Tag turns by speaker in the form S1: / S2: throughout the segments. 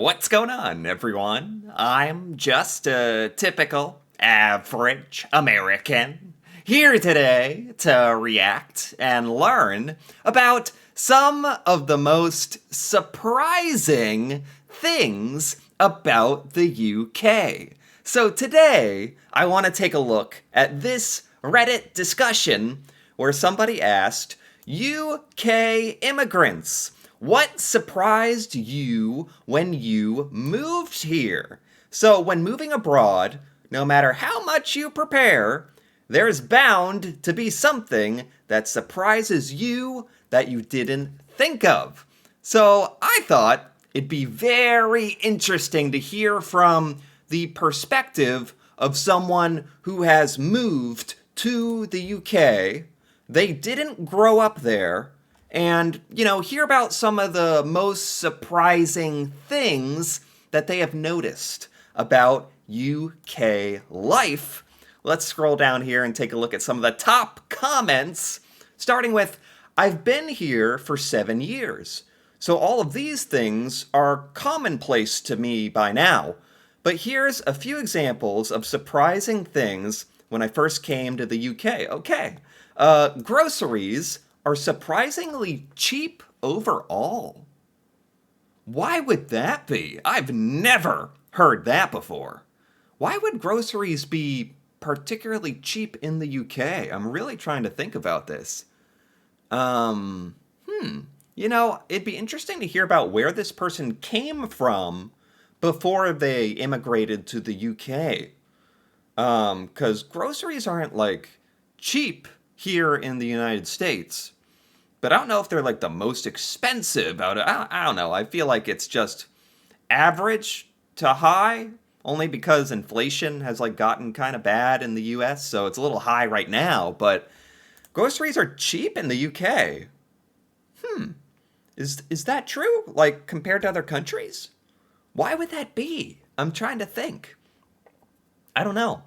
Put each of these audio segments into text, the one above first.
S1: What's going on, everyone? I'm just a typical, average American here today to react and learn about some of the most surprising things about the UK. So today, I want to take a look at this Reddit discussion where somebody asked, UK immigrants, what surprised you when you moved here? So, when moving abroad, no matter how much you prepare, there's bound to be something that surprises you that you didn't think of. So, I thought it'd be very interesting to hear from the perspective of someone who has moved to the UK. They didn't grow up there, and, hear about some of the most surprising things that they have noticed about UK life. Let's scroll down here and take a look at some of the top comments, starting with, I've been here for 7 years. So all of these things are commonplace to me by now. But here's a few examples of surprising things when I first came to the UK. Okay. Groceries are surprisingly cheap overall. Why would that be? I've never heard that before. Why would groceries be particularly cheap in the UK? I'm really trying to think about this. It'd be interesting to hear about where this person came from before they immigrated to the UK. Because groceries aren't like cheap here in the United States. But I don't know if they're like the most expensive out of, I don't know. I feel like it's just average to high, only because inflation has like gotten kind of bad in the US, so it's a little high right now, but groceries are cheap in the UK. Is that true? Like compared to other countries? Why would that be? I'm trying to think. I don't know.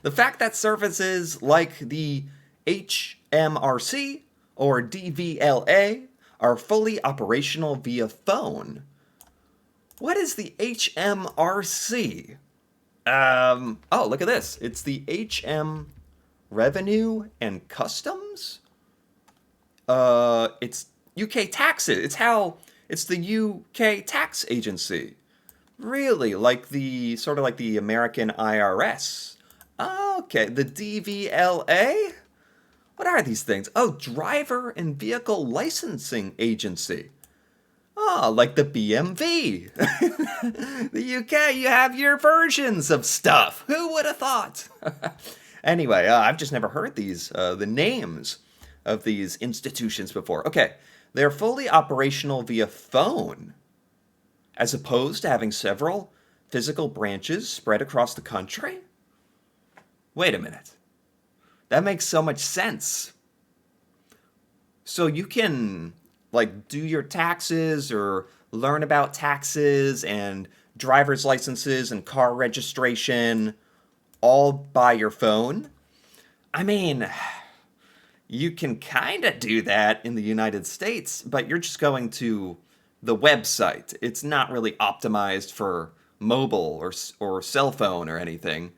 S1: The fact that services like the HMRC or DVLA are fully operational via phone. What is the HMRC? Oh, look at this. It's the HM Revenue and Customs? It's UK taxes. It's the UK tax agency. Really, like the sort of like the American IRS. Okay, the DVLA? What are these things? Oh, Driver and Vehicle Licensing Agency. Oh, like the BMV. The UK, you have your versions of stuff. Who would have thought? Anyway, I've just never heard the names of these institutions before. Okay, they're fully operational via phone, as opposed to having several physical branches spread across the country? Wait a minute. That makes so much sense. So you can like do your taxes or learn about taxes and driver's licenses and car registration all by your phone. I mean, you can kind of do that in the United States, but you're just going to the website. It's not really optimized for mobile or cell phone or anything.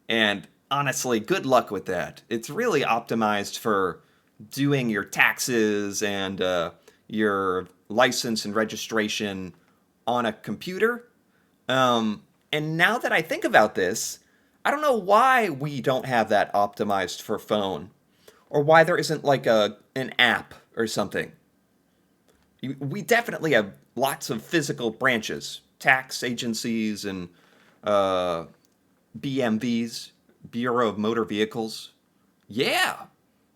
S1: And honestly, good luck with that. It's really optimized for doing your taxes and your license and registration on a computer. And now that I think about this, I don't know why we don't have that optimized for phone, or why there isn't like an app or something. We definitely have lots of physical branches, tax agencies and BMVs, Bureau of Motor Vehicles. Yeah,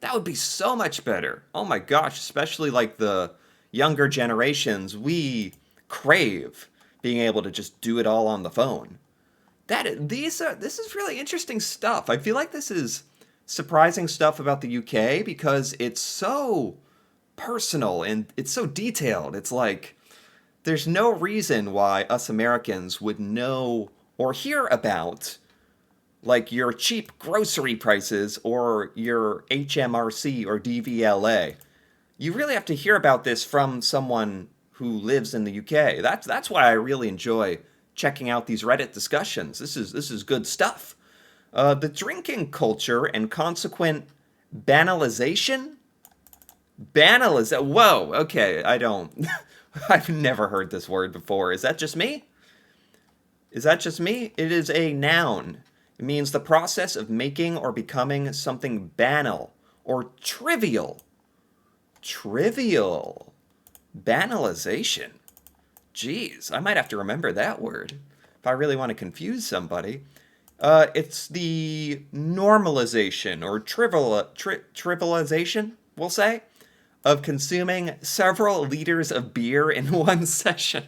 S1: that would be so much better. Oh my gosh, especially like the younger generations, we crave being able to just do it all on the phone. This is really interesting stuff. I feel like this is surprising stuff about the UK because it's so personal and it's so detailed. It's like there's no reason why us Americans would know or hear about like your cheap grocery prices or your HMRC or DVLA. You really have to hear about this from someone who lives in the UK. That's why I really enjoy checking out these Reddit discussions. This is good stuff. The drinking culture and consequent banalization. Whoa. Okay, I don't. I've never heard this word before. Is that just me? Is that just me? It is a noun. It means the process of making or becoming something banal or trivial. Trivial. Banalization. Jeez, I might have to remember that word if I really want to confuse somebody. It's the normalization or trivialization, we'll say, of consuming several liters of beer in one session.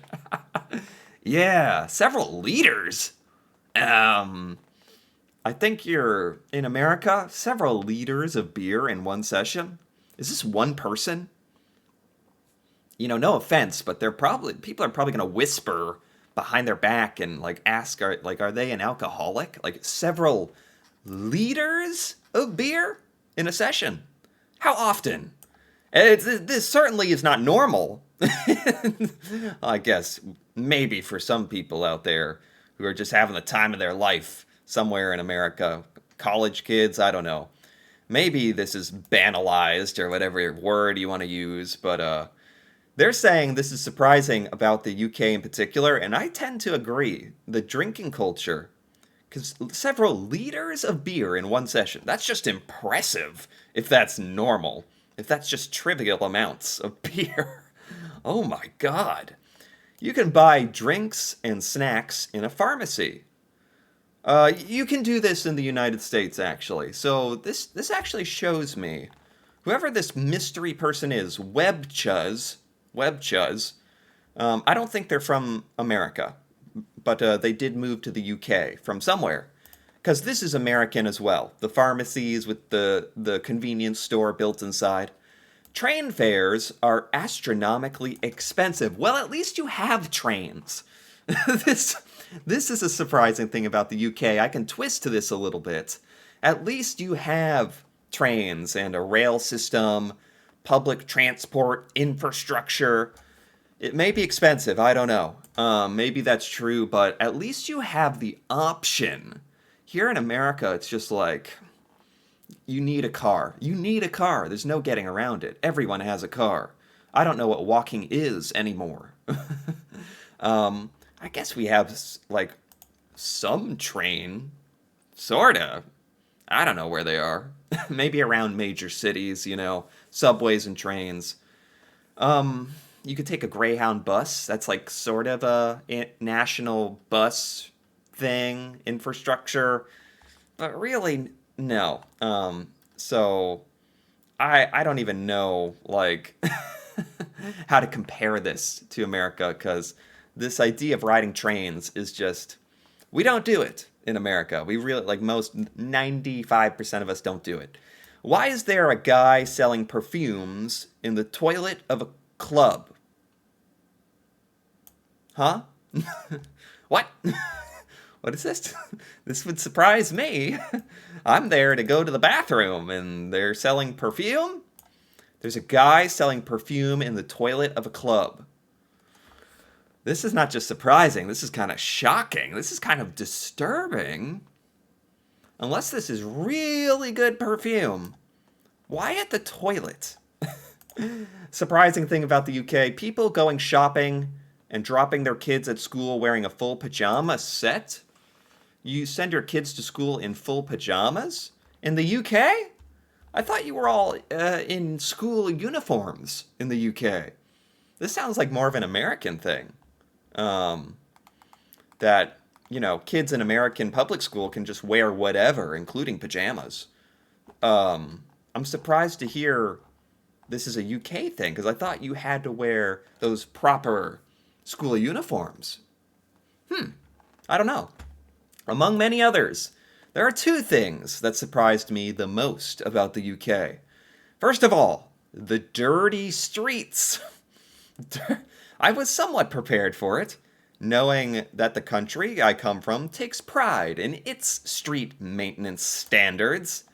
S1: Yeah, several liters. Um, I think you're in America. Several liters of beer in one session. Is this one person? No offense, but people are probably gonna whisper behind their back and like ask, are they an alcoholic? Like several liters of beer in a session. How often? This certainly is not normal. I guess maybe for some people out there who are just having the time of their life somewhere in America, college kids, I don't know. Maybe this is banalized or whatever word you want to use, but they're saying this is surprising about the UK in particular, and I tend to agree. The drinking culture, because several liters of beer in one session, that's just impressive if that's normal. If that's just trivial amounts of beer. Oh my god. You can buy drinks and snacks in a pharmacy. You can do this in the United States, actually. So this actually shows me whoever this mystery person is, Webchuz. I don't think they're from America, but they did move to the UK from somewhere. Because this is American as well. The pharmacies with the convenience store built inside. Train fares are astronomically expensive. Well, at least you have trains. this this is a surprising thing about the UK. I can twist to this a little bit. At least you have trains and a rail system, public transport infrastructure. It may be expensive, I don't know. Maybe that's true, but at least you have the option. Here in America, it's just like, you need a car. You need a car. There's no getting around it. Everyone has a car. I don't know what walking is anymore. I guess we have, like, some train. Sorta. I don't know where they are. Maybe around major cities, subways and trains. You could take a Greyhound bus. That's like sort of a national bus thing, infrastructure. But really, no. So I don't even know, like, how to compare this to America, because this idea of riding trains is just, we don't do it in America. We really, like, most 95% of us don't do it. Why is there a guy selling perfumes in the toilet of a club? Huh? What? What is this? This would surprise me. I'm there to go to the bathroom and they're selling perfume? There's a guy selling perfume in the toilet of a club. This is not just surprising, this is kind of shocking. This is kind of disturbing. Unless this is really good perfume, why at the toilet? Surprising thing about the UK, people going shopping and dropping their kids at school wearing a full pajama set? You send your kids to school in full pajamas? In the UK? I thought you were all in school uniforms in the UK. This sounds like more of an American thing. That, kids in American public school can just wear whatever, including pajamas. I'm surprised to hear this is a UK thing, because I thought you had to wear those proper school uniforms. I don't know. Among many others, there are two things that surprised me the most about the UK. First of all, the dirty streets. I was somewhat prepared for it, knowing that the country I come from takes pride in its street maintenance standards.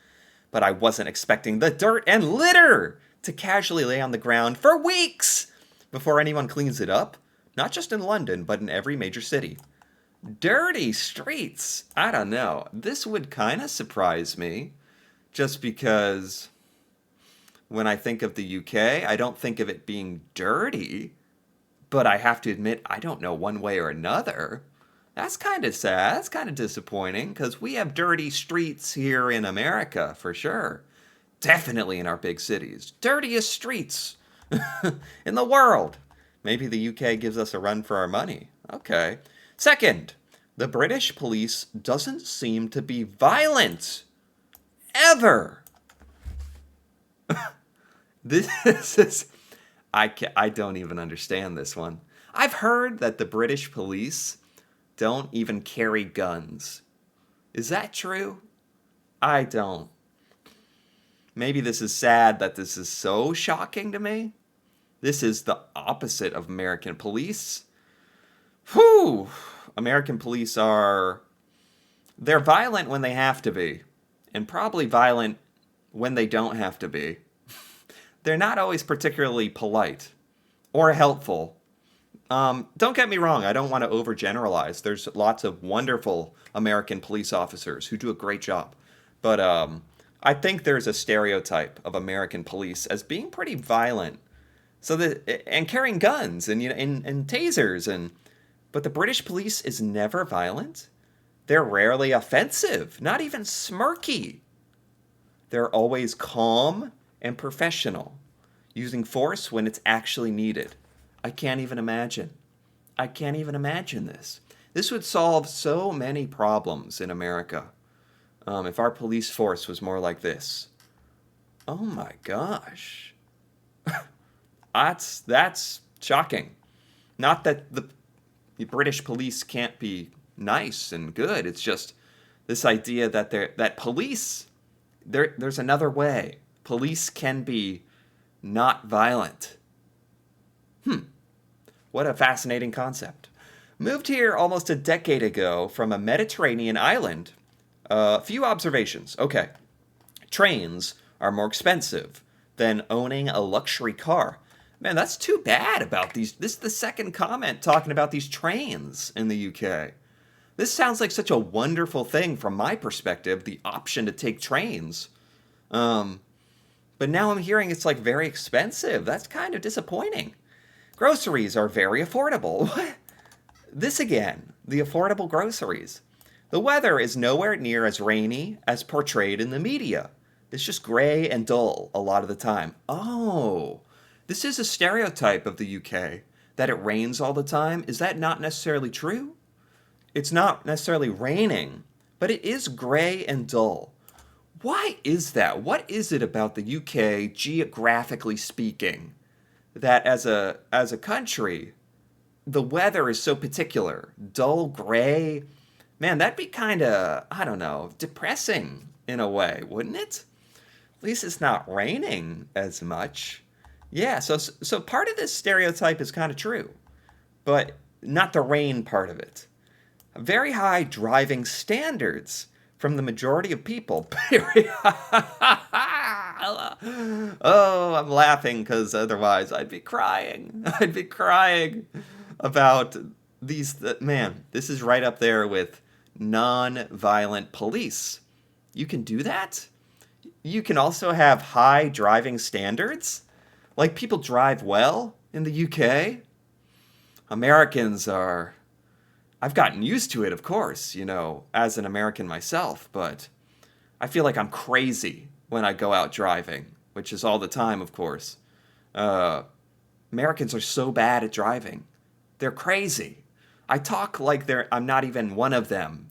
S1: But I wasn't expecting the dirt and litter to casually lay on the ground for weeks. before anyone cleans it up, not just in London, but in every major city. Dirty streets. I don't know. This would kind of surprise me just because when I think of the UK, I don't think of it being dirty, but I have to admit, I don't know one way or another. That's kind of sad. That's kind of disappointing because we have dirty streets here in America for sure. Definitely in our big cities. Dirtiest streets in the world. Maybe the UK gives us a run for our money. Okay. Second, the British police doesn't seem to be violent. Ever. This is... I don't even understand this one. I've heard that the British police don't even carry guns. Is that true? I don't. Maybe this is sad that this is so shocking to me. This is the opposite of American police. Whew! American police they're violent when they have to be, and probably violent when they don't have to be. They're not always particularly polite or helpful. Don't get me wrong, I don't want to overgeneralize. There's lots of wonderful American police officers who do a great job. But I think there's a stereotype of American police as being pretty violent. And carrying guns and and tasers but the British police is never violent. They're rarely offensive, not even smirky. They're always calm and professional, using force when it's actually needed. I can't even imagine. I can't even imagine this. This would solve so many problems in America if our police force was more like this. Oh my gosh. That's shocking. Not that the British police can't be nice and good. It's just this idea that police, there's another way. Police can be not violent. What a fascinating concept. Moved here almost a decade ago from a Mediterranean island. A few observations. Okay. Trains are more expensive than owning a luxury car. Man, that's too bad about these. This is the second comment talking about these trains in the UK. This sounds like such a wonderful thing from my perspective, the option to take trains. But now I'm hearing it's like very expensive. That's kind of disappointing. Groceries are very affordable. What? This again, the affordable groceries. The weather is nowhere near as rainy as portrayed in the media. It's just gray and dull a lot of the time. Oh, this is a stereotype of the UK, that it rains all the time. Is that not necessarily true? It's not necessarily raining, but it is gray and dull. Why is that? What is it about the UK, geographically speaking, that as a country, the weather is so particular? Dull, gray. Man, that'd be kind of, I don't know, depressing in a way, wouldn't it? At least it's not raining as much. Yeah, so part of this stereotype is kind of true, but not the rain part of it. Very high driving standards from the majority of people. Oh, I'm laughing because otherwise I'd be crying. I'd be crying about these. Man, this is right up there with non-violent police. You can do that? You can also have high driving standards? Like people drive well in the UK? Americans are... I've gotten used to it, of course, as an American myself, but I feel like I'm crazy when I go out driving, which is all the time, of course. Americans are so bad at driving. They're crazy. I talk like I'm not even one of them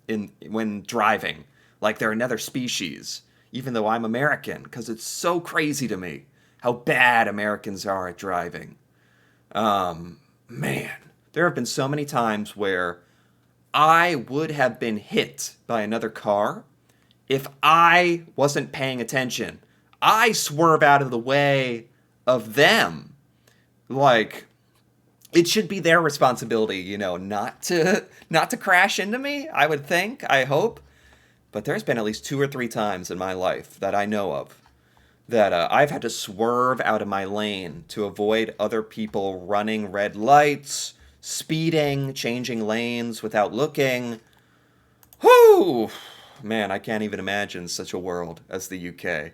S1: when driving, like they're another species, even though I'm American, because it's so crazy to me how bad Americans are at driving. Man, there have been so many times where I would have been hit by another car if I wasn't paying attention. I swerve out of the way of them. Like, it should be their responsibility, not to crash into me, I would think, I hope. But there's been at least 2 or 3 times in my life that I know of that I've had to swerve out of my lane to avoid other people running red lights, speeding, changing lanes without looking. Whew! Man, I can't even imagine such a world as the UK.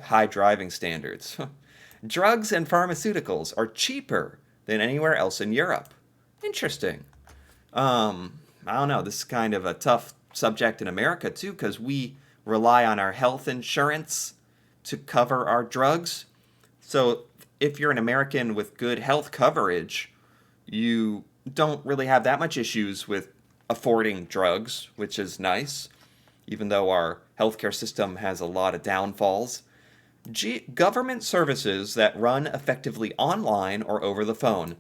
S1: High driving standards. Drugs and pharmaceuticals are cheaper than anywhere else in Europe. Interesting. I don't know. This is kind of a tough subject in America too, because we rely on our health insurance to cover our drugs. So if you're an American with good health coverage, you don't really have that much issues with affording drugs, which is nice, even though our healthcare system has a lot of downfalls. Government services that run effectively online or over the phone.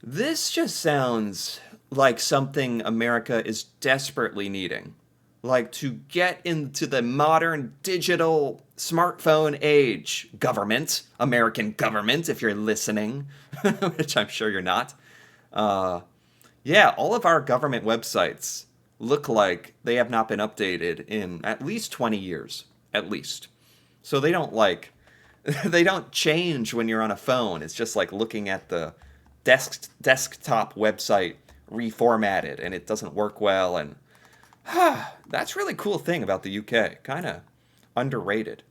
S1: This just sounds like something America is desperately needing. Like to get into the modern digital smartphone age. Government, American government, if you're listening, which I'm sure you're not. Uh, yeah, all of our government websites look like they have not been updated in at least 20 years. At least. So they don't like, they don't change when you're on a phone. It's just like looking at the desktop website reformatted and it doesn't work well. And that's really cool thing about the UK. Kind of underrated.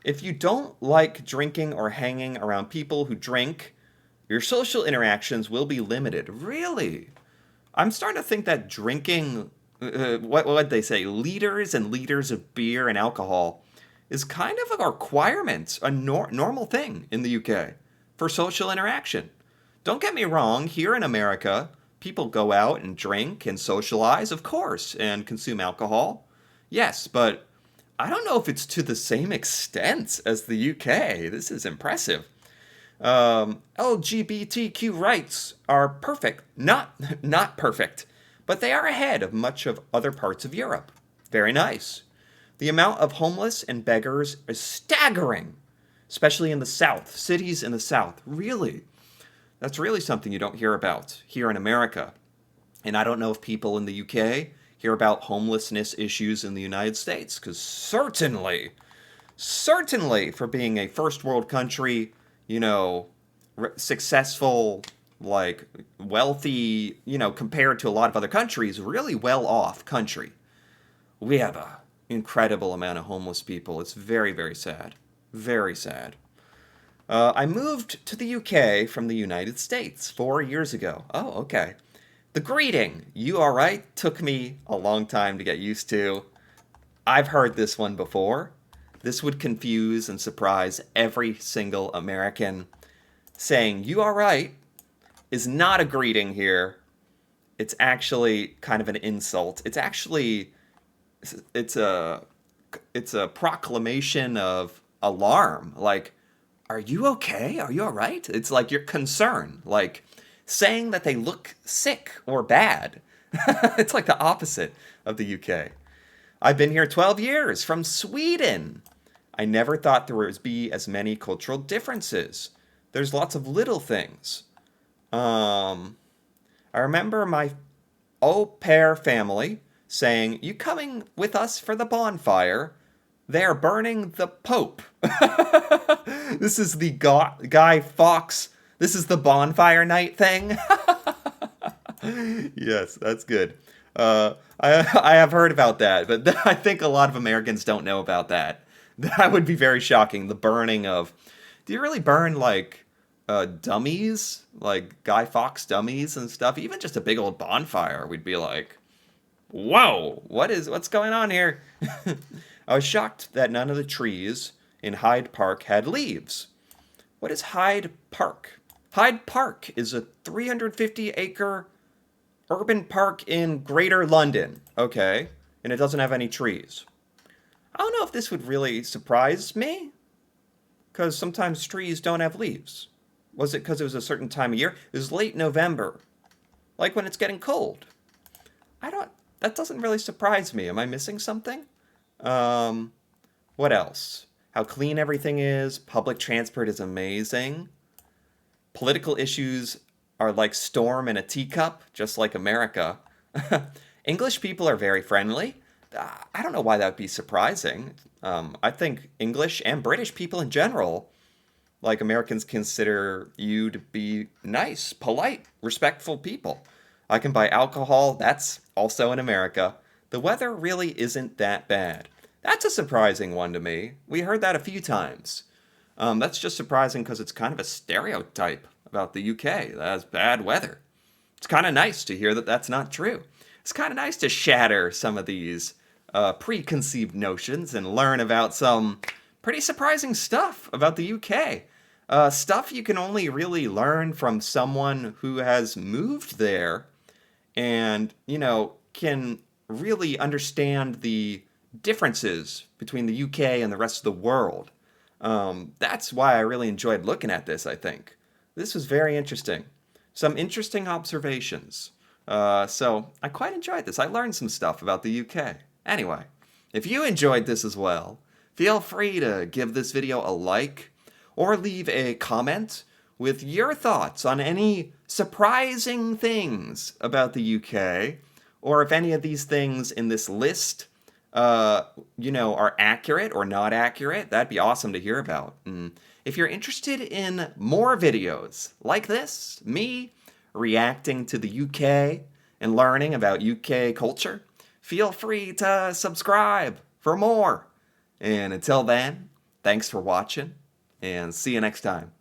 S1: If you don't like drinking or hanging around people who drink, your social interactions will be limited. Really? I'm starting to think that drinking, what would they say, liters and liters of beer and alcohol is kind of a requirement, a normal thing in the UK for social interaction. Don't get me wrong, here in America, people go out and drink and socialize, of course, and consume alcohol. Yes, but I don't know if it's to the same extent as the UK. This is impressive. LGBTQ rights are perfect. Not perfect, but they are ahead of much of other parts of Europe. Very nice. The amount of homeless and beggars is staggering, especially in the South, cities in the South. Really? That's really something you don't hear about here in America. And I don't know if people in the UK hear about homelessness issues in the United States, because certainly for being a first world country, you know, successful, like wealthy, you know, compared to a lot of other countries, really well off country. We have a incredible amount of homeless people. It's very, very sad. Very sad. I moved to the UK from the United States 4 years ago. Oh, okay. The greeting, you alright, took me a long time to get used to. I've heard this one before. This would confuse and surprise every single American. Saying, you alright, is not a greeting here. It's actually kind of an insult. It's a proclamation of alarm. Like, are you okay? Are you all right? It's like your concern, like saying that they look sick or bad. It's like the opposite of the UK. I've been here 12 years from Sweden. I never thought there would be as many cultural differences. There's lots of little things. I remember my au pair family saying, you coming with us for the bonfire? They're burning the Pope. This is the Guy Fawkes. This is the bonfire night thing. Yes, that's good. I have heard about that, but I think a lot of Americans don't know about that. That would be very shocking. The burning of. Do you really burn like dummies, like Guy Fawkes dummies and stuff? Even just a big old bonfire, we'd be like, whoa, what's going on here? I was shocked that none of the trees in Hyde Park had leaves. What is Hyde Park? Hyde Park is a 350-acre urban park in Greater London. Okay, and it doesn't have any trees. I don't know if this would really surprise me, because sometimes trees don't have leaves. Was it because it was a certain time of year? It was late November, like when it's getting cold. That doesn't really surprise me. Am I missing something? What else? How clean everything is. Public transport is amazing. Political issues are like storm in a teacup, just like America. English people are very friendly. I don't know why that would be surprising. I think English and British people in general, like Americans, consider you to be nice, polite, respectful people. I can buy alcohol, that's also in America. The weather really isn't that bad. That's a surprising one to me. We heard that a few times. That's just surprising because it's kind of a stereotype about the UK that has bad weather. It's kind of nice to hear that that's not true. It's kind of nice to shatter some of these preconceived notions and learn about some pretty surprising stuff about the UK. Stuff you can only really learn from someone who has moved there and, can really understand the differences between the UK and the rest of the world. That's why I really enjoyed looking at this, I think. This was very interesting. Some interesting observations. So I quite enjoyed this. I learned some stuff about the UK. Anyway, if you enjoyed this as well, feel free to give this video a like or leave a comment with your thoughts on any surprising things about the UK, or if any of these things in this list, are accurate or not accurate. That'd be awesome to hear about. And if you're interested in more videos like this, me reacting to the UK and learning about UK culture, feel free to subscribe for more. And until then, thanks for watching, and see you next time.